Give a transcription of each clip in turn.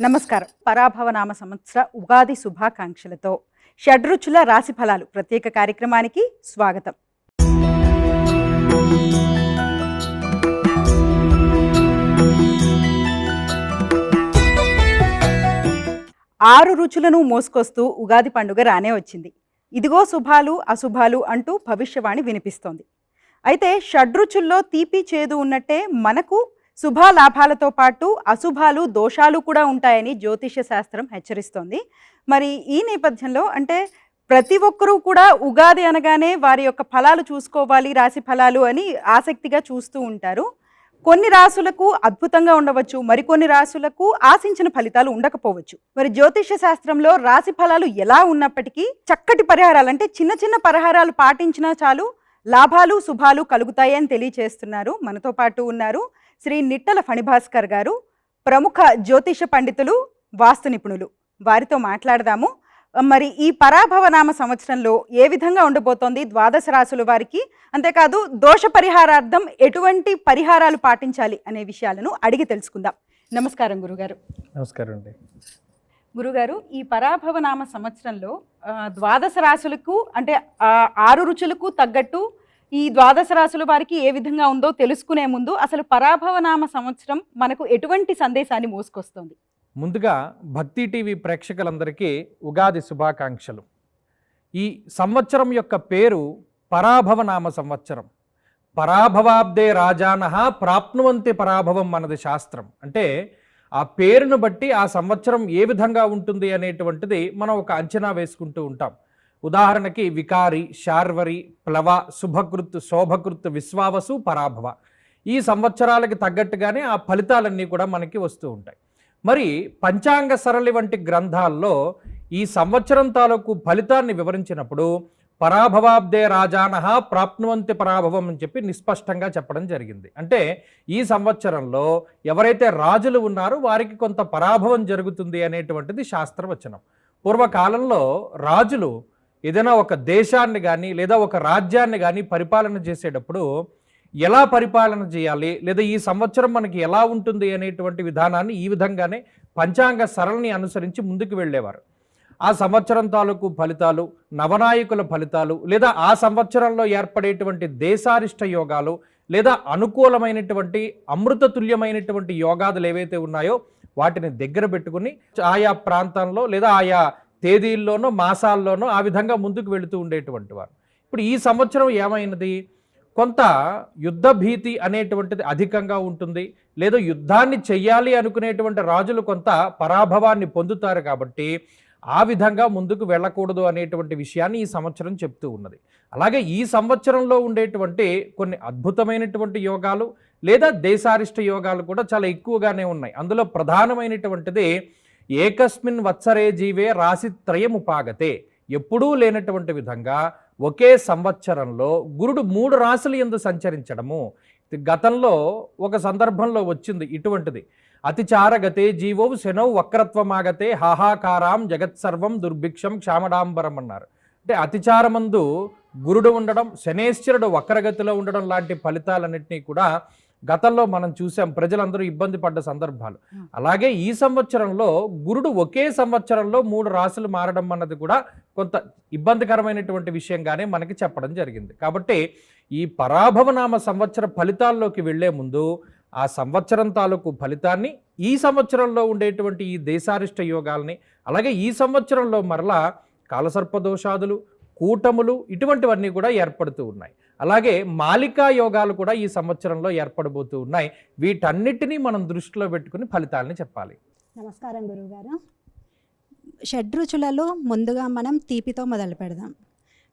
నమస్కారం. పరాభవనామ సంవత్సర ఉగాది శుభాకాంక్షలతో షడ్రుచుల రాశి ఫలాలు ప్రత్యేక కార్యక్రమానికి స్వాగతం. ఆరు రుచులను మోసుకొస్తూ ఉగాది పండుగ రానే వచ్చింది. ఇదిగో శుభాలు అశుభాలు అంటూ భవిష్యవాణి వినిపిస్తోంది. అయితే షడ్రుచుల్లో తీపి చేదు ఉన్నట్టే మనకు శుభాలాభాలతో పాటు అశుభాలు దోషాలు కూడా ఉంటాయని జ్యోతిష్య శాస్త్రం హెచ్చరిస్తోంది. మరి ఈ నేపథ్యంలో ప్రతి ఒక్కరూ కూడా ఉగాది అనగానే వారి యొక్క ఫలాలు చూసుకోవాలి, రాశి ఫలాలు అని ఆసక్తిగా చూస్తూ ఉంటారు. కొన్ని రాసులకు అద్భుతంగా ఉండవచ్చు, మరికొన్ని రాసులకు ఆశించిన ఫలితాలు ఉండకపోవచ్చు. మరి జ్యోతిష్య శాస్త్రంలో రాశి ఫలాలు ఎలా ఉన్నప్పటికీ చక్కటి పరిహారాలు అంటే చిన్న చిన్న పరిహారాలు పాటించినా చాలు లాభాలు శుభాలు కలుగుతాయి అని తెలియచేస్తున్నారు. మనతో పాటు ఉన్నారు శ్రీ నిట్టల ఫణిభాస్కర్ గారు, ప్రముఖ జ్యోతిష పండితులు, వాస్తు నిపుణులు. వారితో మాట్లాడదాము. మరి ఈ పరాభవనామ సంవత్సరంలో ఏ విధంగా ఉండబోతోంది ద్వాదశ రాశుల వారికి, అంతేకాదు దోష పరిహారార్థం ఎటువంటి పరిహారాలు పాటించాలి అనే విషయాలను అడిగి తెలుసుకుందాం. నమస్కారం గురుగారు. నమస్కారం అండి. గురుగారు, ఈ పరాభవనామ సంవత్సరంలో ద్వాదశ రాశులకు అంటే ఆరు రుచులకు తగ్గట్టు ఈ ద్వాదశ రాశుల వారికి ఏ విధంగా ఉందో తెలుసుకునే ముందు అసలు పరాభవనామ సంవత్సరం మనకు ఎటువంటి సందేశాన్ని మోసుకొస్తుంది? ముందుగా భక్తి టీవీ ప్రేక్షకులందరికీ ఉగాది శుభాకాంక్షలు. ఈ సంవత్సరం యొక్క పేరు పరాభవనామ సంవత్సరం. పరాభవాబ్దే రాజానః ప్రాప్నువంతి పరాభవం అన్నది శాస్త్రం. అంటే ఆ పేరును బట్టి ఆ సంవత్సరం ఏ విధంగా ఉంటుంది అనేటువంటిది మనం ఒక అంచనా వేసుకుంటూ ఉంటాం. ఉదాహరణకి వికారి, శార్వరి, ప్లవ, శుభకృత్, శోభకృత్, విశ్వావసు, పరాభవ. ఈ సంవత్సరాలకి తగ్గట్టుగానే ఆ ఫలితాలన్నీ కూడా మనకి వస్తూ ఉంటాయి. మరి పంచాంగ సరళి వంటి గ్రంథాల్లో ఈ సంవత్సరం తాలూకు ఫలితాన్ని వివరించినప్పుడు పరాభవాబ్దే రాజానః ప్రాప్నువంతి పరాభవం అని చెప్పి నిస్పష్టంగా చెప్పడం జరిగింది. అంటే ఈ సంవత్సరంలో ఎవరైతే రాజులు ఉన్నారో వారికి కొంత పరాభవం జరుగుతుంది అనేటువంటిది శాస్త్రవచనం. పూర్వకాలంలో రాజులు ఏదైనా ఒక దేశాన్ని కానీ లేదా ఒక రాజ్యాన్ని కానీ పరిపాలన చేసేటప్పుడు ఎలా పరిపాలన చేయాలి లేదా ఈ సంవత్సరం మనకి ఎలా ఉంటుంది అనేటువంటి విధానాన్ని ఈ విధంగానే పంచాంగ సరళిని అనుసరించి ముందుకు వెళ్ళేవారు. ఆ సంవత్సరం తాలూకు ఫలితాలు, నవనాయకుల ఫలితాలు, లేదా ఆ సంవత్సరంలో ఏర్పడేటువంటి దేశారిష్ట యోగాలు లేదా అనుకూలమైనటువంటి అమృతతుల్యమైనటువంటి యోగాదులు ఏవైతే ఉన్నాయో వాటిని దగ్గర పెట్టుకుని ఆయా ప్రాంతంలో లేదా ఆయా తేదీల్లోనో మాసాల్లోనో ఆ విధంగా ముందుకు వెళుతూ ఉండేటువంటి వారు. ఇప్పుడు ఈ సంవత్సరం ఏమైనది, కొంత యుద్ధ భీతి అనేటువంటిది అధికంగా ఉంటుంది, లేదా యుద్ధాన్ని చెయ్యాలి అనుకునేటువంటి రాజులు కొంత పరాభవాన్ని పొందుతారు. కాబట్టి ఆ విధంగా ముందుకు వెళ్ళకూడదు అనేటువంటి విషయాన్ని ఈ సంవత్సరం చెప్తూ ఉన్నది. అలాగే ఈ సంవత్సరంలో ఉండేటువంటి కొన్ని అద్భుతమైనటువంటి యోగాలు లేదా దేశారిష్ట యోగాలు కూడా చాలా ఎక్కువగానే ఉన్నాయి. అందులో ప్రధానమైనటువంటిది ఏకస్మిన్ వత్సరే జీవే రాశిత్రయముపాగతే. ఎప్పుడూ లేనటువంటి విధంగా ఒకే సంవత్సరంలో గురుడు 3 రాశుల యందు సంచరించడము. గతంలో ఒక సందర్భంలో వచ్చింది ఇటువంటిది. అతిచారగతే జీవో శనౌ వక్రత్వమాగతే హాహాకారాం జగత్సర్వం దుర్భిక్షం క్షామడాంబరం అన్నారు. అంటే అతిచారమందు గురుడు ఉండడం, శనేశ్వరుడు వక్రగతిలో ఉండడం లాంటి ఫలితాలన్నింటినీ కూడా గతంలో మనం చూసాం. ప్రజలందరూ ఇబ్బంది పడ్డ సందర్భాలు. అలాగే ఈ సంవత్సరంలో గురుడు ఒకే సంవత్సరంలో 3 రాశులు మారడం అన్నది కూడా కొంత ఇబ్బందికరమైనటువంటి విషయంగానే మనకి చెప్పడం జరిగింది. కాబట్టి ఈ పరాభవనామ సంవత్సర ఫలితాల్లోకి వెళ్లే ముందు ఆ సంవత్సరం తాలూకు ఫలితాన్ని, ఈ సంవత్సరంలో ఉండేటువంటి ఈ దేశారిష్ట యోగాల్ని, అలాగే ఈ సంవత్సరంలో మరలా కాలసర్పదోషాదులు, కూటములు ఇటువంటివన్నీ కూడా ఏర్పడుతూ ఉన్నాయి. అలాగే మాలికా యోగాలు కూడా ఈ సంవత్సరంలో ఏర్పడబోతూ ఉన్నాయి. వీటన్నిటినీ మనం దృష్టిలో పెట్టుకుని ఫలితాలని చెప్పాలి. నమస్కారం గురువుగారు. షడ్రుచులలో ముందుగా మనం తీపితో మొదలు పెడదాం.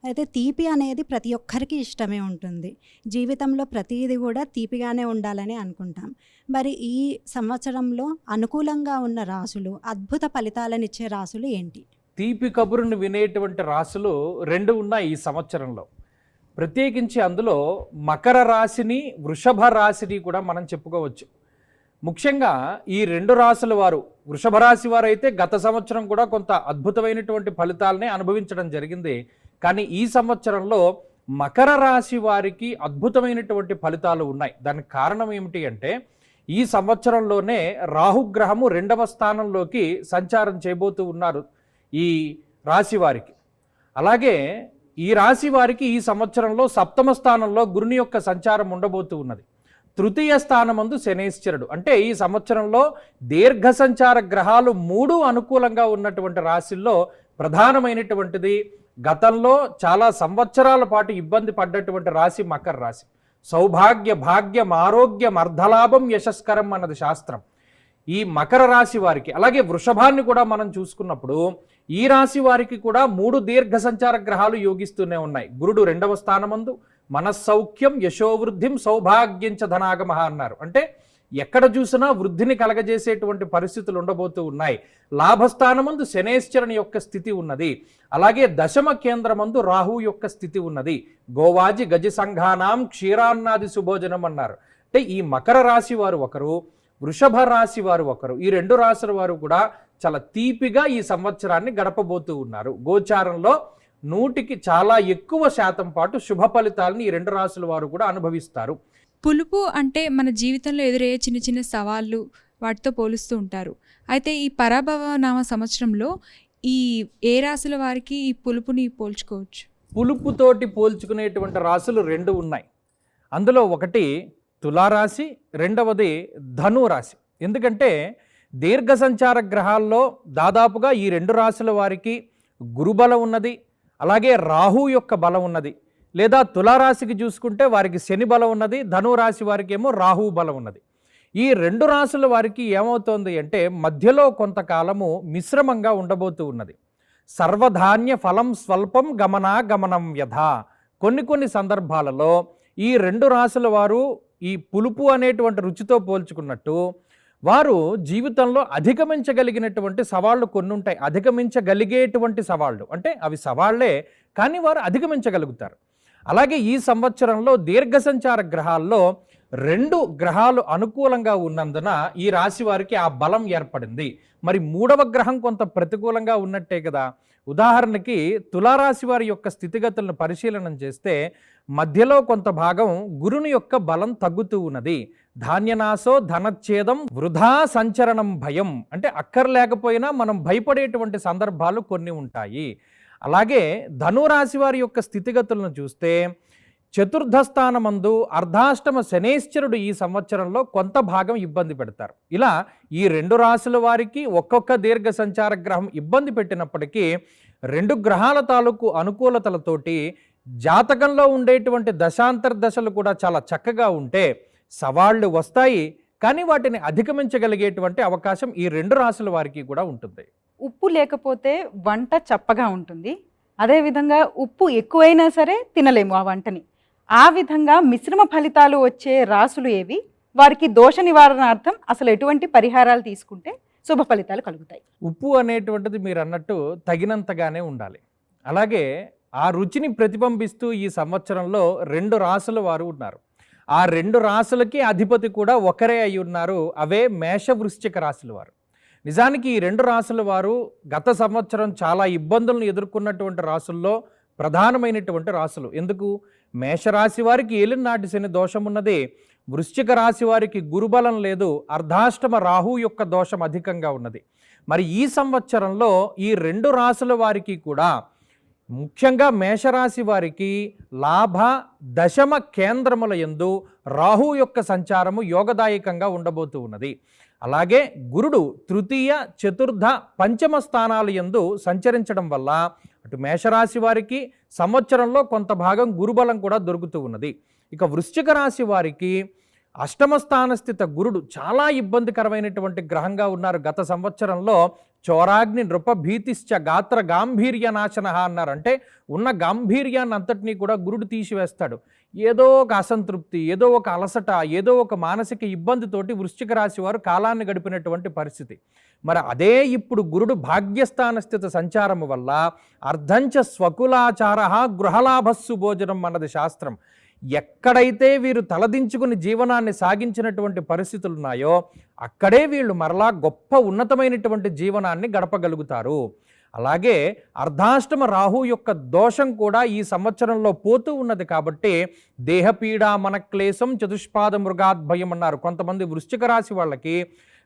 అయితే తీపి అనేది ప్రతి ఒక్కరికి ఇష్టమే ఉంటుంది. జీవితంలో ప్రతిదీ కూడా తీపిగానే ఉండాలని అనుకుంటాం. మరి ఈ సంవత్సరంలో అనుకూలంగా ఉన్న రాశులు, అద్భుత ఫలితాలను ఇచ్చే రాశులు ఏంటి? తీపి కబురును వినేటువంటి రాశులు 2 ఉన్నాయి ఈ సంవత్సరంలో. ప్రత్యేకించి అందులో మకర రాశిని, వృషభ రాశిని కూడా మనం చెప్పుకోవచ్చు. ముఖ్యంగా ఈ 2 రాశుల వారు, వృషభ రాశి వారు అయితే గత సంవత్సరం కూడా కొంత అద్భుతమైనటువంటి ఫలితాలనే అనుభవించడం జరిగింది. కానీ ఈ సంవత్సరంలో మకర రాశి వారికి అద్భుతమైనటువంటి ఫలితాలు ఉన్నాయి. దానికి కారణం ఏమిటి అంటే ఈ సంవత్సరంలోనే రాహుగ్రహము 2వ స్థానంలోకి సంచారం చేయబోతూ ఉన్నారు ఈ రాశి వారికి. అలాగే ఈ రాశి వారికి ఈ సంవత్సరంలో 7వ స్థానంలో గురుని యొక్క సంచారం ఉండబోతూ ఉన్నది. 3య స్థానమందు శనేశ్వరుడు. అంటే ఈ సంవత్సరంలో దీర్ఘ సంచార గ్రహాలు 3 అనుకూలంగా ఉన్నటువంటి రాశుల్లో ప్రధానమైనటువంటిది, గతంలో చాలా సంవత్సరాల పాటు ఇబ్బంది పడ్డటువంటి రాశి మకర రాశి. సౌభాగ్య భాగ్యం ఆరోగ్యం అర్ధలాభం యశస్కరం అన్నది శాస్త్రం. ఈ మకర రాశి వారికి, అలాగే వృషభాన్ని కూడా మనం చూసుకున్నప్పుడు ఈ రాశి వారికి కూడా 3 దీర్ఘ సంచార గ్రహాలు యోగిస్తూనే ఉన్నాయి. గురుడు 2వ స్థానమందు మనస్సౌఖ్యం యశోవృద్ధిం సౌభాగ్యంచ ధనాగమ అన్నారు. అంటే ఎక్కడ చూసినా వృద్ధిని కలగజేసేటువంటి పరిస్థితులు ఉండబోతూ ఉన్నాయి. లాభస్థానమందు శనేశ్వరుని యొక్క స్థితి ఉన్నది. అలాగే దశమ కేంద్రమందు రాహు యొక్క స్థితి ఉన్నది. గోవాజి గజ సంఘానాం క్షీరాన్నాది సుభోజనం అన్నారు. అంటే ఈ మకర రాశి వారు ఒకరు, వృషభ రాశి వారు ఒకరు. ఈ 2 రాశుల వారు కూడా చాలా తీపిగా ఈ సంవత్సరాన్ని గడపబోతూ ఉన్నారు. గోచారంలో 100కి చాలా ఎక్కువ శాతం పాటు శుభ ఫలితాలను ఈ 2 రాశుల వారు కూడా అనుభవిస్తారు. పులుపు అంటే మన జీవితంలో ఎదురయ్యే చిన్న చిన్న సవాళ్ళు, వాటితో పోలుస్తూ ఉంటారు. అయితే ఈ పరాభవ నామ సంవత్సరంలో ఈ ఏ రాశుల వారికి ఈ పులుపుని పోల్చుకోవచ్చు? పులుపుతోటి పోల్చుకునేటువంటి రాశులు 2 ఉన్నాయి. అందులో ఒకటి తులారాశి, 2వది ధనురాశి. ఎందుకంటే దీర్ఘ సంచార గ్రహాల్లో దాదాపుగా ఈ 2 రాశుల వారికి గురుబలం ఉన్నది, అలాగే రాహు యొక్క బలం ఉన్నది. లేదా తులారాశికి చూసుకుంటే వారికి శని బలం ఉన్నది, ధనురాశి వారికి ఏమో రాహు బలం ఉన్నది. ఈ 2 రాశుల వారికి ఏమవుతోంది అంటే మధ్యలో కొంతకాలము మిశ్రమంగా ఉండబోతూ ఉన్నది. సర్వధాన్య ఫలం స్వల్పం గమనం వ్యధ. కొన్ని సందర్భాలలో ఈ 2 రాశుల వారు ఈ పులుపు అనేటువంటి రుచితో పోల్చుకున్నట్టు వారు జీవితంలో అధిగమించగలిగినటువంటి సవాళ్ళు కొన్ని ఉంటాయి. అధిగమించగలిగేటువంటి సవాళ్ళు అంటే అవి సవాళ్లే, కానీ వారు అధిగమించగలుగుతారు. అలాగే ఈ సంవత్సరంలో దీర్ఘ సంచార గ్రహాల్లో 2 గ్రహాలు అనుకూలంగా ఉన్నందున ఈ రాశి వారికి ఆ బలం ఏర్పడింది. మరి 3వ గ్రహం కొంత ప్రతికూలంగా ఉన్నట్టే కదా. ఉదాహరణకి తులారాశి వారి యొక్క స్థితిగతులను పరిశీలన చేస్తే మధ్యలో కొంత భాగం గురుని యొక్క బలం తగ్గుతూ ఉన్నది. ధాన్యనాశో ధనచ్ఛేదం వృధా సంచరణం భయం. అంటే అక్కర్లేకపోయినా మనం భయపడేటువంటి సందర్భాలు కొన్ని ఉంటాయి. అలాగే ధనురాశి వారి యొక్క స్థితిగతులను చూస్తే 4థ స్థానమందు అర్ధాష్టమ శనేశ్వరుడు ఈ సంవత్సరంలో కొంత భాగం ఇబ్బంది పెడతారు. ఇలా ఈ 2 రాశుల వారికి ఒక్కొక్క దీర్ఘ సంచార గ్రహం ఇబ్బంది పెట్టినప్పటికీ 2 గ్రహాల తాలూకు అనుకూలతలతోటి జాతకంలో ఉండేటువంటి దశాంతర్దశలు కూడా చాలా చక్కగా ఉంటే సవాళ్లు వస్తాయి, కానీ వాటిని అధిగమించగలిగేటువంటి అవకాశం ఈ 2 రాశుల వారికి కూడా ఉంటుంది. ఉప్పు లేకపోతే వంట చప్పగా ఉంటుంది. అదేవిధంగా ఉప్పు ఎక్కువైనా సరే తినలేము ఆ వంటని. ఆ విధంగా మిశ్రమ ఫలితాలు వచ్చే రాశులు ఏవి? వారికి దోష నివారణార్థం అసలు ఎటువంటి పరిహారాలు తీసుకుంటే శుభ ఫలితాలు కలుగుతాయి? ఉప్పు అనేటువంటిది మీరు అన్నట్టు తగినంతగానే ఉండాలి. అలాగే ఆ రుచిని ప్రతిబింబిస్తూ ఈ సంవత్సరంలో 2 రాశుల వారు ఉన్నారు. ఆ 2 రాశులకి అధిపతి కూడా ఒకరే అయి ఉన్నారు. అవే మేష వృశ్చిక రాశుల వారు. నిజానికి ఈ 2 రాశుల వారు గత సంవత్సరం చాలా ఇబ్బందులను ఎదుర్కొన్నటువంటి రాశుల్లో ప్రధానమైనటువంటి రాశులు. ఎందుకు? మేషరాశి వారికి ఏలినాటి శని దోషం ఉన్నది, వృశ్చిక రాశి వారికి గురుబలం లేదు, అర్ధాష్టమ రాహు యొక్క దోషం అధికంగా ఉన్నది. మరి ఈ సంవత్సరంలో ఈ 2 రాశుల వారికి కూడా ముఖ్యంగా మేషరాశి వారికి లాభ దశమ కేంద్రముల యందు రాహు యొక్క సంచారము యోగదాయకంగా ఉండబోతూ ఉన్నది. అలాగే గురుడు 3య 4థ 5మ స్థానాల యందు సంచరించడం వల్ల అటు మేషరాశి వారికి సంవత్సరంలో కొంత భాగం గురుబలం కూడా దొరుకుతూ ఉన్నది. ఇక వృశ్చిక రాశి వారికి 8మ స్థానస్థిత గురుడు చాలా ఇబ్బందికరమైనటువంటి గ్రహంగా ఉన్నారు. గత సంవత్సరంలో చోరాగ్ని నృప భీతిశ్చ గాత్ర గాంభీర్య నాశన అన్నారు. అంటే ఉన్న గాంభీర్యాన్ని అంతటినీ కూడా గురుడు తీసివేస్తాడు. ఏదో ఒక అసంతృప్తి, ఏదో ఒక అలసట, ఏదో ఒక మానసిక ఇబ్బందితోటి వృశ్చిక రాశి వారు కాలాన్ని గడిపినటువంటి పరిస్థితి. మరి అదే ఇప్పుడు గురుడు భాగ్యస్థాన స్థిత సంచారము వల్ల అర్ధంచ స్వకులాచార గృహలాభస్సు భోజనం అన్నది శాస్త్రం. ఎక్కడైతే వీరు తలదించుకుని జీవనాన్ని సాగించినటువంటి పరిస్థితులు ఉన్నాయో అక్కడే వీళ్ళు మరలా గొప్ప ఉన్నతమైనటువంటి జీవనాన్ని గడపగలుగుతారు. అలాగే అర్ధాష్టమ రాహు యొక్క దోషం కూడా ఈ సంవత్సరంలో పోతూ ఉన్నది కాబట్టి దేహపీడ మనక్లేశం చతుష్పాద మృగాద్భయం అన్నారు. కొంతమంది వృశ్చిక రాశి వాళ్ళకి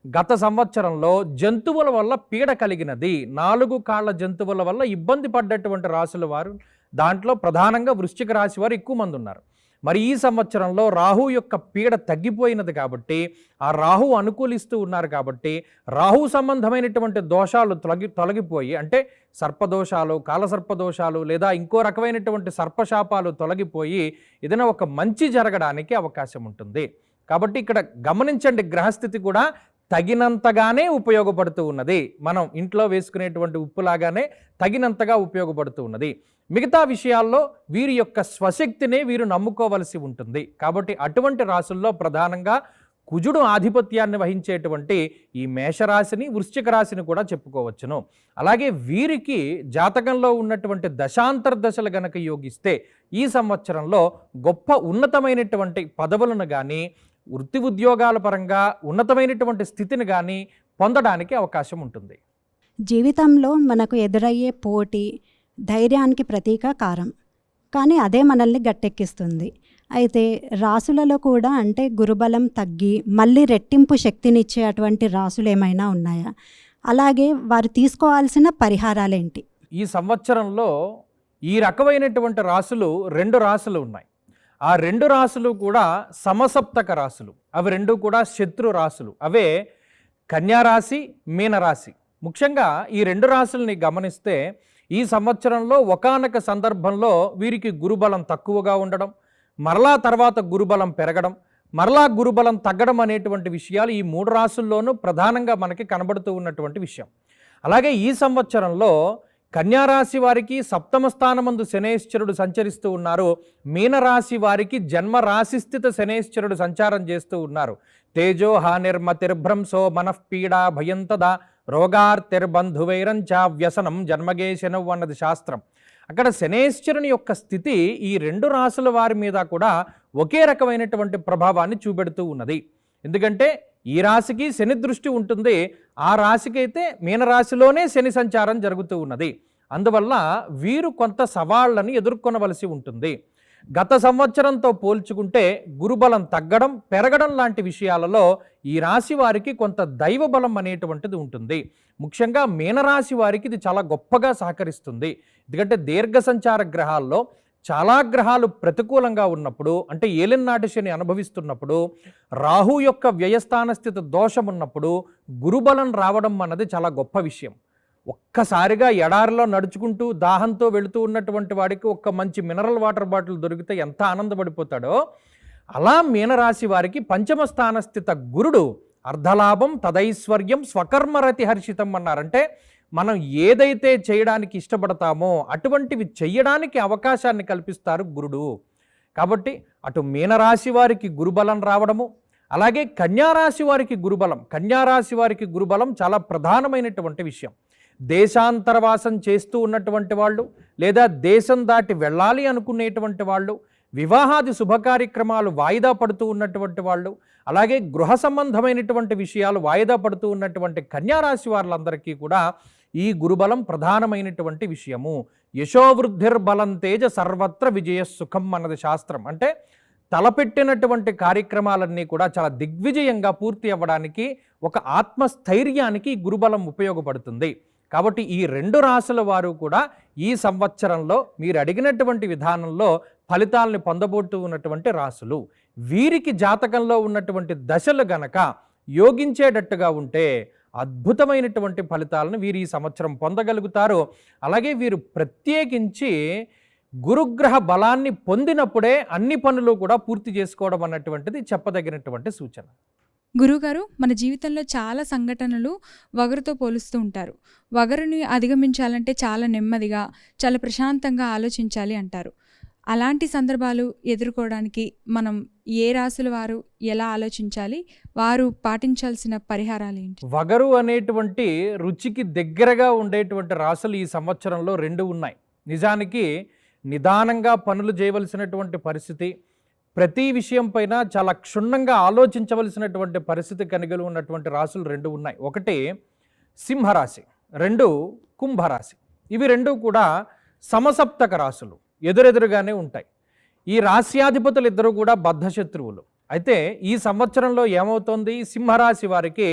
గత సంవత్సరంలో జంతువుల వల్ల పీడ కలిగినది, 4 కాళ్ళ జంతువుల వల్ల ఇబ్బంది పడ్డటువంటి రాశుల వారు దాంట్లో ప్రధానంగా వృశ్చిక రాశి వారు ఎక్కువ మంది ఉన్నారు. మరి ఈ సంవత్సరంలో రాహు యొక్క పీడ తగ్గిపోయినది కాబట్టి, ఆ రాహు అనుకూలిస్తూ ఉన్నారు కాబట్టి రాహు సంబంధమైనటువంటి దోషాలు తొలగిపోయి, అంటే సర్పదోషాలు, కాలసర్పదోషాలు లేదా ఇంకో రకమైనటువంటి సర్పశాపాలు తొలగిపోయి ఏదైనా ఒక మంచి జరగడానికి అవకాశం ఉంటుంది. కాబట్టి ఇక్కడ గమనించండి, గ్రహస్థితి కూడా తగినంతగానే ఉపయోగపడుతూ ఉన్నది. మనం ఇంట్లో వేసుకునేటువంటి ఉప్పులాగానే తగినంతగా ఉపయోగపడుతూ ఉన్నది. మిగతా విషయాల్లో వీరి యొక్క స్వశక్తినే వీరు నమ్ముకోవలసి ఉంటుంది. కాబట్టి అటువంటి రాశుల్లో ప్రధానంగా కుజుడు ఆధిపత్యాన్ని వహించేటువంటి ఈ మేషరాశిని, వృశ్చిక రాశిని కూడా చెప్పుకోవచ్చును. అలాగే వీరికి జాతకంలో ఉన్నటువంటి దశాంతర దశలు గనక యోగిస్తే ఈ సంవత్సరంలో గొప్ప ఉన్నతమైనటువంటి పదవులను కానీ, వృత్తి ఉద్యోగాల పరంగా ఉన్నతమైనటువంటి స్థితిని కానీ పొందడానికి అవకాశం ఉంటుంది. జీవితంలో మనకు ఎదురయ్యే పోటీ ధైర్యానికి ప్రతీక కారం, కానీ అదే మనల్ని గట్టెక్కిస్తుంది. అయితే రాసులలో కూడా అంటే గురుబలం తగ్గి మళ్ళీ రెట్టింపు శక్తినిచ్చే అటువంటి రాసులు ఏమైనా ఉన్నాయా? అలాగే వారు తీసుకోవాల్సిన పరిహారాలేంటి? ఈ సంవత్సరంలో ఈ రకమైనటువంటి రాసులు 2 రాసులు ఉన్నాయి. ఆ 2 రాసులు కూడా సమసప్తక రాసులు. అవి 2 కూడా శత్రు రాసులు. అవే కన్యారాశి, మీనరాశి. ముఖ్యంగా ఈ 2 రాసుల్ని గమనిస్తే ఈ సంవత్సరంలో ఒకానొక సందర్భంలో వీరికి గురుబలం తక్కువగా ఉండడం, మరలా తర్వాత గురుబలం పెరగడం, మరలా గురుబలం తగ్గడం అనేటువంటి విషయాలు ఈ 3 రాసుల్లోనూ ప్రధానంగా మనకి కనబడుతూ ఉన్నటువంటి విషయం. అలాగే ఈ సంవత్సరంలో కన్యారాశి వారికి సప్తమ స్థానమందు శనేశ్వరుడు సంచరిస్తూ ఉన్నారు. మీనరాశి వారికి జన్మ రాశిస్థిత శనేశ్వరుడు సంచారం చేస్తూ ఉన్నారు. తేజో హానిర్మతిర్భ్రంశో మనఃపీడా భయంతదా రోగార్తిర్బంధువైరంచ వ్యసనం జన్మగేశనవ్ అన్నది శాస్త్రం. అక్కడ శనేశ్వరుని యొక్క స్థితి ఈ 2 రాసుల వారి మీద కూడా ఒకే రకమైనటువంటి ప్రభావాన్ని చూపెడుతూ ఉన్నది. ఎందుకంటే ఈ రాశికి శని దృష్టి ఉంటుంది, ఆ రాశికైతే మీనరాశిలోనే శని సంచారం జరుగుతూ ఉన్నది. అందువల్ల వీరు కొంత సవాళ్లను ఎదుర్కొనవలసి ఉంటుంది. గత సంవత్సరంతో పోల్చుకుంటే గురుబలం తగ్గడం, పెరగడం లాంటి విషయాలలో ఈ రాశి వారికి కొంత దైవ బలం అనేటువంటిది ఉంటుంది. ముఖ్యంగా మీనరాశి వారికి ఇది చాలా గొప్పగా సహకరిస్తుంది. ఎందుకంటే దీర్ఘ సంచార గ్రహాల్లో చాలా గ్రహాలు ప్రతికూలంగా ఉన్నప్పుడు, అంటే ఏలినాటి శని అనుభవిస్తున్నప్పుడు, రాహు యొక్క వ్యయస్థాన స్థితి దోషం ఉన్నప్పుడు గురుబలం రావడం అన్నది చాలా గొప్ప విషయం. ఒక్కసారిగా ఎడారిలో నడుచుకుంటూ దాహంతో వెళుతూ ఉన్నటువంటి వాడికి ఒక్క మంచి మినరల్ వాటర్ బాటిల్ దొరికితే ఎంత ఆనందపడిపోతాడో, అలా మీనరాశి వారికి పంచమ స్థాన స్థిత గురుడు అర్ధలాభం తదైశ్వర్యం స్వకర్మరతి హర్షితం అన్నారంటే మనం ఏదైతే చేయడానికి ఇష్టపడతామో అటువంటివి చెయ్యడానికి అవకాశాన్ని కల్పిస్తారు గురుడు. కాబట్టి అటు మీనరాశి వారికి గురుబలం రావడము, అలాగే కన్యారాశి వారికి గురుబలం. కన్యారాశి వారికి గురుబలం చాలా ప్రధానమైనటువంటి విషయం. దేశాంతరవాసం చేస్తూ ఉన్నటువంటి వాళ్ళు, లేదా దేశం దాటి వెళ్ళాలి అనుకునేటువంటి వాళ్ళు, వివాహాది శుభకార్యక్రమాలు వాయిదా పడుతూ ఉన్నటువంటి వాళ్ళు, అలాగే గృహ సంబంధమైనటువంటి విషయాలు వాయిదా పడుతూ ఉన్నటువంటి కన్యారాశి వాళ్ళందరికీ కూడా ఈ గురుబలం ప్రధానమైనటువంటి విషయము. యశోవృద్ధిర్బలం తేజ సర్వత్ర విజయ సుఖం అన్నది శాస్త్రం. అంటే తలపెట్టినటువంటి కార్యక్రమాలన్నీ కూడా చాలా దిగ్విజయంగా పూర్తి అవ్వడానికి, ఒక ఆత్మస్థైర్యానికి గురుబలం ఉపయోగపడుతుంది. కాబట్టి ఈ 2 రాశుల వారు కూడా ఈ సంవత్సరంలో మీరు అడిగినటువంటి విధానంలో ఫలితాలను పొందబోతూ ఉన్నటువంటి రాశులు. వీరికి జాతకంలో ఉన్నటువంటి దశలు గనక యోగించేటట్టుగా ఉంటే అద్భుతమైనటువంటి ఫలితాలను వీరు ఈ సంవత్సరం పొందగలుగుతారు. అలాగే వీరు ప్రత్యేకించి గురుగ్రహ బలాన్ని పొందినప్పుడే అన్ని పనులు కూడా పూర్తి చేసుకోవడం అన్నటువంటిది చెప్పదగినటువంటి సూచన. గురువుగారు, మన జీవితంలో చాలా సంఘటనలు వగరుతో పోలుస్తూ ఉంటారు. వగరుని అధిగమించాలంటే చాలా నెమ్మదిగా, చాలా ప్రశాంతంగా ఆలోచించాలి అంటారు. అలాంటి సందర్భాలు ఎదుర్కోవడానికి మనం ఏ రాశుల వారు ఎలా ఆలోచించాలి, వారు పాటించాల్సిన పరిహారాలు ఏంటి? వగరు అనేటువంటి రుచికి దగ్గరగా ఉండేటువంటి రాశులు ఈ సంవత్సరంలో 2 ఉన్నాయి. నిజానికి నిదానంగా పనులు చేయవలసినటువంటి పరిస్థితి, ప్రతి విషయం పైన చాలా క్షుణ్ణంగా ఆలోచించవలసినటువంటి పరిస్థితి కలిగి ఉన్నటువంటి రాశులు 2 ఉన్నాయి. ఒకటి సింహరాశి. రెండు కుంభరాశి. ఇవి రెండు కూడా సమసప్తక రాశులు, ఎదురెదురుగానే ఉంటాయి. ఈ రాశ్యాధిపతులు ఇద్దరు కూడా బద్ధశత్రువులు. అయితే ఈ సంవత్సరంలో ఏమవుతోంది, సింహరాశి వారికి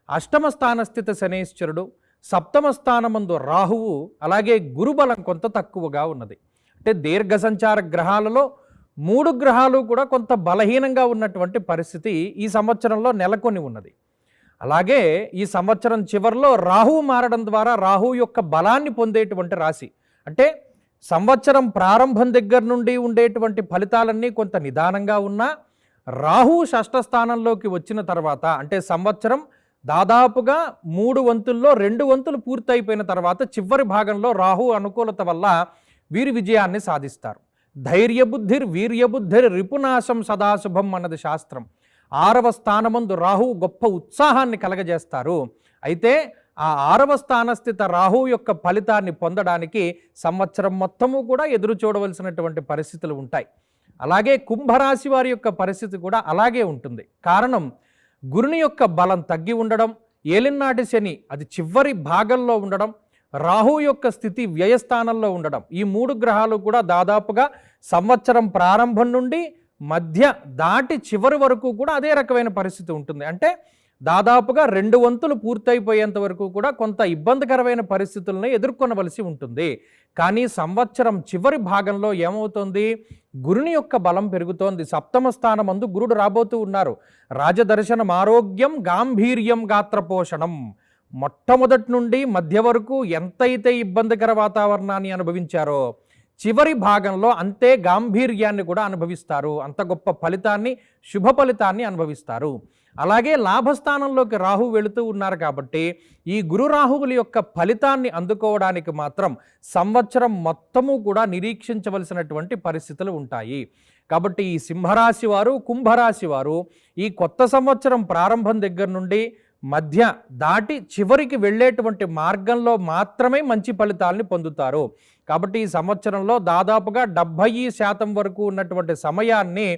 అష్టమ స్థానస్థిత శనేశ్వరుడు, సప్తమ స్థానమందు రాహువు, అలాగే గురుబలం కొంత తక్కువగా ఉన్నది. అంటే దీర్ఘ సంచార గ్రహాలలో 3 గ్రహాలు కూడా కొంత బలహీనంగా ఉన్నటువంటి పరిస్థితి ఈ సంవత్సరంలో నెలకొని ఉన్నది. అలాగే ఈ సంవత్సరం చివరిలో రాహువు మారడం ద్వారా రాహువు యొక్క బలాన్ని పొందేటువంటి రాశి. అంటే సంవత్సరం ప్రారంభం దగ్గర నుండి ఉండేటువంటి ఫలితాలన్నీ కొంత నిదానంగా ఉన్నా రాహువు షష్ఠ స్థానంలోకి వచ్చిన తర్వాత, అంటే సంవత్సరం దాదాపుగా 3 వంతుల్లో 2 వంతులు పూర్తయిపోయిన తర్వాత చివరి భాగంలో రాహువు అనుకూలత వల్ల వీరి విజయాన్ని సాధిస్తారు. ధైర్యబుద్ధిర్ వీర్యబుద్ధిర్ రిపునాశం సదాశుభం అన్నది శాస్త్రం. 6వ స్థానమందు రాహువు గొప్ప ఉత్సాహాన్ని కలగజేస్తారు. అయితే ఆ 6వ స్థానస్థిత రాహువు యొక్క ఫలితాన్ని పొందడానికి సంవత్సరం మొత్తము కూడా ఎదురు చూడవలసినటువంటి పరిస్థితులు ఉంటాయి. అలాగే కుంభరాశి వారి యొక్క పరిస్థితి కూడా అలాగే ఉంటుంది. కారణం గురుని యొక్క బలం తగ్గి ఉండడం, ఏలినాటి శని అది చివరి భాగంలో ఉండడం, రాహువు యొక్క స్థితి వ్యయస్థానంలో ఉండడం, ఈ 3 గ్రహాలు కూడా దాదాపుగా సంవత్సరం ప్రారంభం నుండి మధ్య దాటి చివరి వరకు కూడా అదే రకమైన పరిస్థితి ఉంటుంది. అంటే దాదాపుగా 2 వంతులు పూర్తయిపోయేంత వరకు కూడా కొంత ఇబ్బందికరమైన పరిస్థితులను ఎదుర్కొనవలసి ఉంటుంది. కానీ సంవత్సరం చివరి భాగంలో ఏమవుతుంది, గురుని యొక్క బలం పెరుగుతోంది. సప్తమ స్థానమందు గురుడు రాబోతూ ఉన్నారు. రాజదర్శనం ఆరోగ్యం గాంభీర్యం గాత్రపోషణం. మొట్టమొదటి నుండి మధ్య వరకు ఎంతైతే ఇబ్బందికర వాతావరణాన్ని అనుభవించారో చివరి భాగంలో అంతే గాంభీర్యాన్ని కూడా అనుభవిస్తారు. అంత గొప్ప ఫలితాన్ని, శుభ ఫలితాన్ని అనుభవిస్తారు. అలాగే లాభస్థానంలోకి రాహువు వెళుతూ ఉన్నారు కాబట్టి ఈ గురు రాహువుల యొక్క ఫలితాన్ని అందుకోవడానికి మాత్రం సంవత్సరం మొత్తము కూడా నిరీక్షించవలసినటువంటి పరిస్థితులు ఉంటాయి. కాబట్టి ఈ సింహరాశి వారు, కుంభరాశి వారు ఈ కొత్త సంవత్సరం ప్రారంభం దగ్గర నుండి మధ్య దాటి చివరికి వెళ్ళేటువంటి మార్గంలో మాత్రమే మంచి ఫలితాలని పొందుతారు. కాబట్టి ఈ సంవత్సరంలో దాదాపుగా 70% వరకు ఉన్నటువంటి సమయాన్ని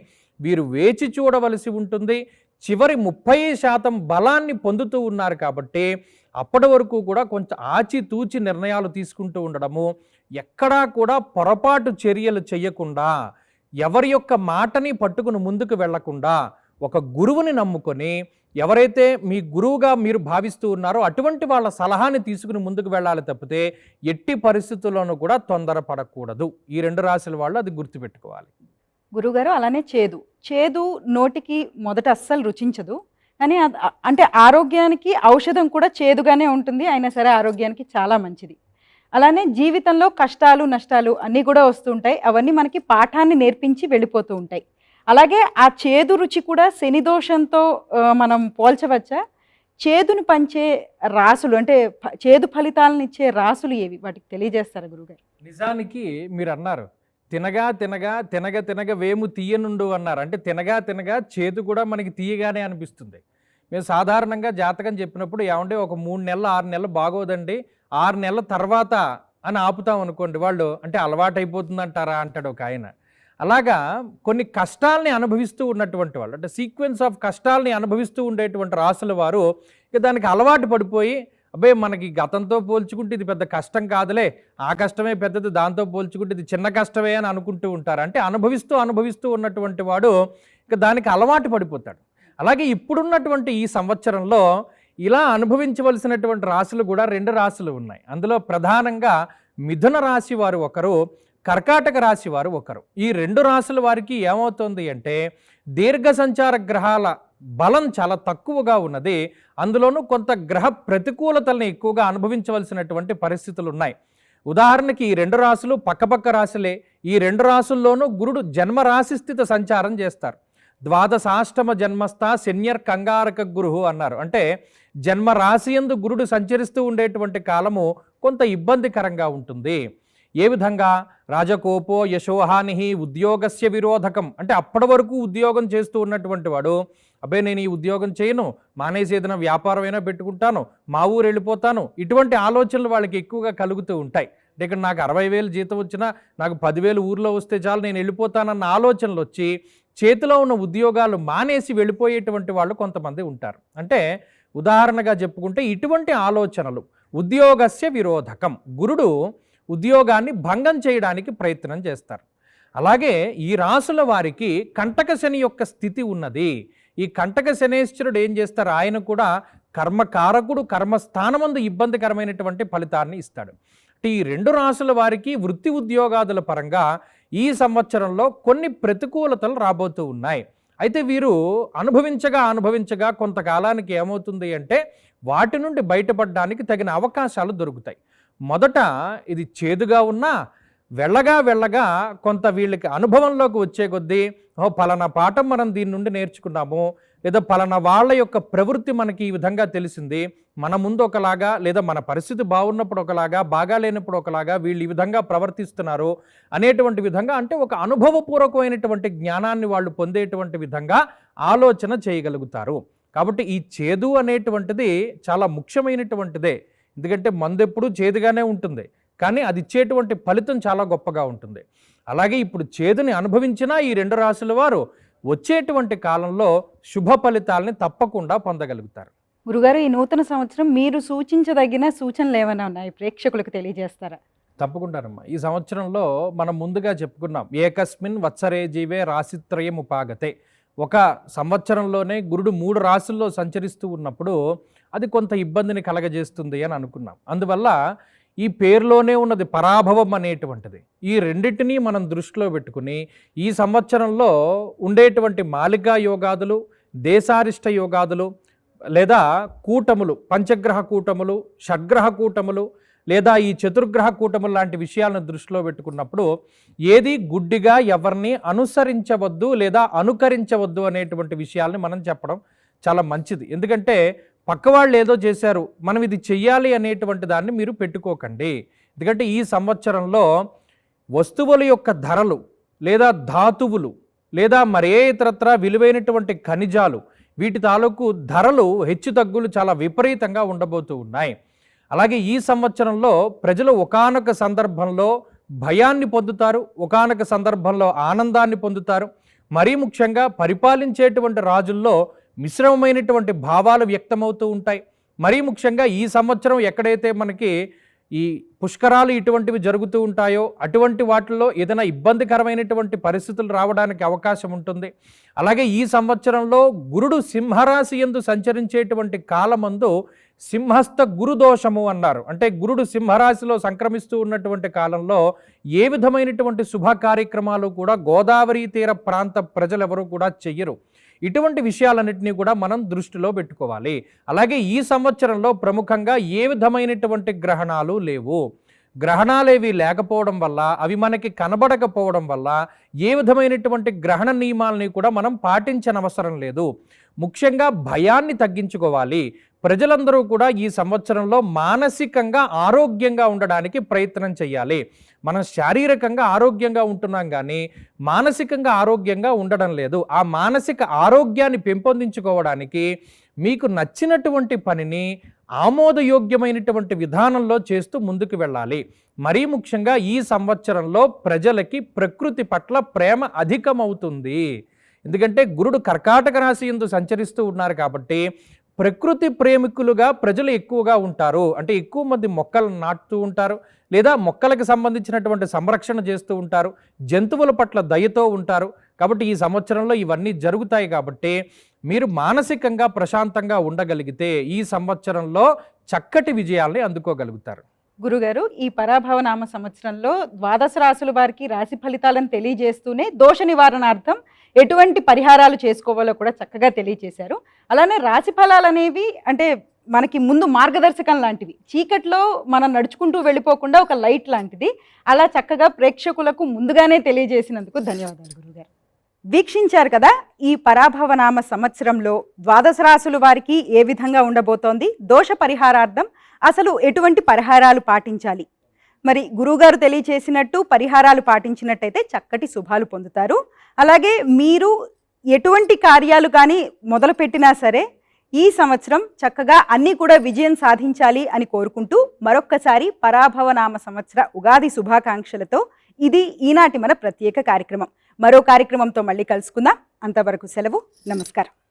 వీరు వేచి చూడవలసి ఉంటుంది. చివరి 30% బలాన్ని పొందుతూ ఉన్నారు కాబట్టి అప్పటి వరకు కూడా కొంచెం ఆచితూచి నిర్ణయాలు తీసుకుంటూ ఉండడము, ఎక్కడా కూడా పొరపాటు చర్యలు చేయకుండా, ఎవరి యొక్క మాటని పట్టుకుని ముందుకు వెళ్లకుండా ఒక గురువుని నమ్ముకొని, ఎవరైతే మీ గురువుగా మీరు భావిస్తూ ఉన్నారో అటువంటి వాళ్ళ సలహాని తీసుకుని ముందుకు వెళ్ళాలి తప్పితే ఎట్టి పరిస్థితుల్లోనూ కూడా తొందరపడకూడదు. ఈ 2 రాశుల వాళ్ళు అది గుర్తుపెట్టుకోవాలి. గురుగారు అలానే చేదు నోటికి మొదట అస్సలు రుచించదు, కానీ అంటే ఆరోగ్యానికి ఔషధం కూడా చేదుగానే ఉంటుంది, అయినా సరే ఆరోగ్యానికి చాలా మంచిది. అలానే జీవితంలో కష్టాలు నష్టాలు అన్నీ కూడా వస్తుంటాయి, అవన్నీ మనకి పాఠాన్ని నేర్పించి వెళ్ళిపోతూ ఉంటాయి. అలాగే ఆ చేదు రుచి కూడా శని దోషంతో మనం పోల్చవచ్చా? చేదుని పంచే రాసులు, అంటే చేదు ఫలితాలను ఇచ్చే రాసులు ఏవి, వాటికి తెలియజేస్తారా గురుగారు? నిజానికి మీరు అన్నారు తినగా తినగా తినగ తినగ వేము తీయనుండు అన్నారు. అంటే తినగా తినగా చేదు కూడా మనకి తీయగానే అనిపిస్తుంది. మేము సాధారణంగా జాతకం చెప్పినప్పుడు ఏమంటే ఒక 3 నెలలు 6 నెలలు బాగోదండి, 6 నెలల తర్వాత అని ఆపుతాం అనుకోండి, వాళ్ళు అంటే అలవాటైపోతుందంటారా అంటాడు ఒక ఆయన. అలాగా కొన్ని కష్టాలని అనుభవిస్తూ ఉన్నటువంటి వాళ్ళు, అంటే సీక్వెన్స్ ఆఫ్ కష్టాలని అనుభవిస్తూ ఉండేటువంటి రాసుల వారు ఇక దానికి అలవాటు పడిపోయి, అబ్బాయి మనకి గతంతో పోల్చుకుంటే ఇది పెద్ద కష్టం కాదులే, ఆ కష్టమే పెద్దది, దాంతో పోల్చుకుంటే ఇది చిన్న కష్టమే అని అనుకుంటూ ఉంటారు. అంటే అనుభవిస్తూ ఉన్నటువంటి వాడు ఇక దానికి అలవాటు పడిపోతాడు. అలాగే ఇప్పుడున్నటువంటి ఈ సంవత్సరంలో ఇలా అనుభవించవలసినటువంటి రాశులు కూడా 2 రాశులు ఉన్నాయి. అందులో ప్రధానంగా మిథున రాశి వారు ఒకరు, కర్కాటక రాశి వారు ఒకరు. ఈ 2 రాశుల వారికి ఏమవుతుంది అంటే దీర్ఘ సంచార గ్రహాల బలం చాలా తక్కువగా ఉన్నది. అందులోనూ కొంత గ్రహ ప్రతికూలతల్ని ఎక్కువగా అనుభవించవలసినటువంటి పరిస్థితులు ఉన్నాయి. ఉదాహరణకి ఈ 2 రాశులు పక్కపక్క రాశులే. ఈ 2 రాశుల్లోనూ గురుడు జన్మరాశి స్థిత సంచారం చేస్తారు. ద్వాదశాష్టమ జన్మస్థ శన్యర్ కంగారక గురువు అన్నారు. అంటే జన్మరాశి యందు గురుడు సంచరిస్తూ ఉండేటువంటి కాలము కొంత ఇబ్బందికరంగా ఉంటుంది. ఏ విధంగా? రాజకోపో యశోహాని ఉద్యోగస్య విరోధకం. అంటే అప్పటి వరకు ఉద్యోగం చేస్తూ ఉన్నటువంటి వాడు, అబ్బాయి నేను ఈ ఉద్యోగం చేయను, మానేసి ఏదైనా వ్యాపారమైనా పెట్టుకుంటాను, మా ఊరు వెళ్ళిపోతాను, ఇటువంటి ఆలోచనలు వాళ్ళకి ఎక్కువగా కలుగుతూ ఉంటాయి. అంటే ఇక్కడ నాకు 60,000 జీతం వచ్చినా నాకు 10,000 ఊర్లో వస్తే చాలు నేను వెళ్ళిపోతానన్న ఆలోచనలు వచ్చి చేతిలో ఉన్న ఉద్యోగాలు మానేసి వెళ్ళిపోయేటువంటి వాళ్ళు కొంతమంది ఉంటారు. అంటే ఉదాహరణగా చెప్పుకుంటే ఇటువంటి ఆలోచనలు ఉద్యోగస్య విరోధకం. గురుడు ఉద్యోగాన్ని భంగం చేయడానికి ప్రయత్నం చేస్తారు. అలాగే ఈ రాసుల వారికి కంటక శని యొక్క స్థితి ఉన్నది. ఈ కంటక శనేశ్వరుడు ఏం చేస్తారు, ఆయన కూడా కర్మకారకుడు, కర్మస్థానమందు ఇబ్బందికరమైనటువంటి ఫలితాన్ని ఇస్తాడు. ఈ 2 రాసుల వారికి వృత్తి ఉద్యోగాదుల పరంగా ఈ సంవత్సరంలో కొన్ని ప్రతికూలతలు రాబోతూ ఉన్నాయి. అయితే వీరు అనుభవించగా కొంతకాలానికి ఏమవుతుంది అంటే వాటి నుండి బయటపడడానికి తగిన అవకాశాలు దొరుకుతాయి. మొదట ఇది చేదుగా ఉన్నా వెళ్ళగా కొంత వీళ్ళకి అనుభవంలోకి వచ్చే కొద్దీ పలానా పాఠం మనం దీని నుండి నేర్చుకున్నాము, లేదా పలానా వాళ్ళ యొక్క ప్రవృత్తి మనకి ఈ విధంగా తెలిసింది, మన ముందు ఒకలాగా లేదా మన పరిస్థితి బాగున్నప్పుడు ఒకలాగా బాగా లేనప్పుడు ఒకలాగా వీళ్ళు ఈ విధంగా ప్రవర్తిస్తున్నారు అనేటువంటి విధంగా, అంటే ఒక అనుభవపూర్వకమైనటువంటి జ్ఞానాన్ని వాళ్ళు పొందేటువంటి విధంగా ఆలోచన చేయగలుగుతారు. కాబట్టి ఈ చేదు అనేటువంటిది చాలా ముఖ్యమైనటువంటిదే. ఎందుకంటే మందు ఎప్పుడూ చేదుగానే ఉంటుంది, కానీ అది ఇచ్చేటువంటి ఫలితం చాలా గొప్పగా ఉంటుంది. అలాగే ఇప్పుడు చేదుని అనుభవించినా ఈ 2 రాశుల వారు వచ్చేటువంటి కాలంలో శుభ ఫలితాలని తప్పకుండా పొందగలుగుతారు. గురుగారు, ఈ నూతన సంవత్సరం మీరు సూచించదగిన సూచనలు ఏమైనా ఉన్నాయి, ప్రేక్షకులకు తెలియజేస్తారా? తప్పకుండానమ్మా. ఈ సంవత్సరంలో మనం ముందుగా చెప్పుకున్నాం, ఏకస్మిన్ వత్సరే జీవే రాశిత్రయం ఉపాగతే. ఒక సంవత్సరంలోనే గురుడు 3 రాశుల్లో సంచరిస్తూ ఉన్నప్పుడు అది కొంత ఇబ్బందిని కలగజేస్తుంది అని అనుకున్నాం. అందువల్ల ఈ పేరులోనే ఉన్నది పరాభవం అనేటువంటిది. ఈ రెండింటినీ మనం దృష్టిలో పెట్టుకుని ఈ సంవత్సరంలో ఉండేటువంటి మాలికా యోగాదులు, దేశారిష్ట యోగాదులు, లేదా కూటములు, పంచగ్రహ కూటములు, షడ్గ్రహ కూటములు, లేదా ఈ చతుర్గ్రహ కూటములు లాంటి విషయాలను దృష్టిలో పెట్టుకున్నప్పుడు ఏది గుడ్డిగా ఎవరిని అనుసరించవద్దు లేదా అనుకరించవద్దు అనేటువంటి విషయాల్ని మనం చెప్పడం చాలా మంచిది. ఎందుకంటే పక్కవాళ్ళు ఏదో చేశారు, మనం ఇది చెయ్యాలి అనేటువంటి దాన్ని మీరు పెట్టుకోకండి. ఎందుకంటే ఈ సంవత్సరంలో వస్తువుల యొక్క ధరలు లేదా ధాతువులు లేదా మరే ఇతరత్ర విలువైనటువంటి ఖనిజాలు, వీటి తాలూకు ధరలు హెచ్చు తగ్గులు చాలా విపరీతంగా ఉండబోతూ ఉన్నాయి. అలాగే ఈ సంవత్సరంలో ప్రజలు ఒకానొక సందర్భంలో భయాన్ని పొందుతారు, ఒకానొక సందర్భంలో ఆనందాన్ని పొందుతారు. మరీ ముఖ్యంగా పరిపాలించేటువంటి రాజుల్లో మిశ్రమమైనటువంటి భావాలు వ్యక్తమవుతూ ఉంటాయి. మరీ ముఖ్యంగా ఈ సంవత్సరం ఎక్కడైతే మనకి ఈ పుష్కరాలు ఇటువంటివి జరుగుతూ ఉంటాయో అటువంటి వాటిల్లో ఏదైనా ఇబ్బందికరమైనటువంటి పరిస్థితులు రావడానికి అవకాశం ఉంటుంది. అలాగే ఈ సంవత్సరంలో గురుడు సింహరాశి యందు సంచరించేటువంటి కాలమందు సింహస్థ గురుదోషము అన్నారు. అంటే గురుడు సింహరాశిలో సంక్రమిస్తూ ఉన్నటువంటి కాలంలో ఏ విధమైనటువంటి శుభ కార్యక్రమాలు కూడా గోదావరి తీర ప్రాంత ప్రజలెవరూ కూడా చెయ్యరు. ఇటువంటి విషయాలన్నింటినీ కూడా మనం దృష్టిలో పెట్టుకోవాలి. అలాగే ఈ సంవత్సరంలో ప్రముఖంగా ఏ విధమైనటువంటి గ్రహణాలు లేవు. గ్రహణాలేవి లేకపోవడం వల్ల, అవి మనకి కనబడకపోవడం వల్ల ఏ విధమైనటువంటి గ్రహణ నియమాలని కూడా మనం పాటించనవసరం లేదు. ముఖ్యంగా భయాన్ని తగ్గించుకోవాలి. ప్రజలందరూ కూడా ఈ సంవత్సరంలో మానసికంగా ఆరోగ్యంగా ఉండడానికి ప్రయత్నం చేయాలి. మనం శారీరకంగా ఆరోగ్యంగా ఉంటున్నాం కానీ మానసికంగా ఆరోగ్యంగా ఉండడం లేదు. ఆ మానసిక ఆరోగ్యాన్ని పెంపొందించుకోవడానికి మీకు నచ్చినటువంటి పనిని ఆమోదయోగ్యమైనటువంటి విధానంలో చేస్తూ ముందుకు వెళ్ళాలి. మరీ ముఖ్యంగా ఈ సంవత్సరంలో ప్రజలకి ప్రకృతి పట్ల ప్రేమ అధికమవుతుంది. ఎందుకంటే గురుడు కర్కాటక రాశి యందు సంచరిస్తూ ఉన్నారు కాబట్టి ప్రకృతి ప్రేమికులుగా ప్రజలు ఎక్కువగా ఉంటారు. అంటే ఎక్కువ మంది మొక్కలను నాటుతూ ఉంటారు, లేదా మొక్కలకు సంబంధించినటువంటి సంరక్షణ చేస్తూ ఉంటారు, జంతువుల పట్ల దయతో ఉంటారు. కాబట్టి ఈ సంవత్సరంలో ఇవన్నీ జరుగుతాయి. కాబట్టి మీరు మానసికంగా ప్రశాంతంగా ఉండగలిగితే ఈ సంవత్సరంలో చక్కటి విజయాల్ని అందుకోగలుగుతారు. గురుగారు, ఈ పరాభవనామ సంవత్సరంలో ద్వాదశ రాశుల వారికి రాశి ఫలితాలను తెలియజేస్తూనే దోష నివారణార్థం ఎటువంటి పరిహారాలు చేసుకోవాలో కూడా చక్కగా తెలియజేశారు. అలానే రాశి ఫలాలు అనేవి అంటే మనకి ముందు మార్గదర్శకం లాంటివి, చీకట్లో మనం నడుచుకుంటూ వెళ్ళిపోకుండా ఒక లైట్ లాంటిది. అలా చక్కగా ప్రేక్షకులకు ముందుగానే తెలియజేసినందుకు ధన్యవాదాలు గురుగారు. వీక్షించారు కదా, ఈ పరాభవనామ సంవత్సరంలో ద్వాదశ రాశుల వారికి ఏ విధంగా ఉండబోతోంది, దోష పరిహారార్థం అసలు ఎటువంటి పరిహారాలు పాటించాలి. మరి గురువుగారు తెలియచేసినట్టు పరిహారాలు పాటించినట్టయితే చక్కటి శుభాలు పొందుతారు. అలాగే మీరు ఎటువంటి కార్యాలు కానీ మొదలుపెట్టినా సరే ఈ సంవత్సరం చక్కగా అన్నీ కూడా విజయం సాధించాలి అని కోరుకుంటూ మరొక్కసారి పరాభవనామ సంవత్సర ఉగాది శుభాకాంక్షలతో ఇది ఈనాటి మన ప్రత్యేక కార్యక్రమం. మరో కార్యక్రమంతో మళ్ళీ కలుసుకుందాం. అంతవరకు సెలవు. నమస్కారం.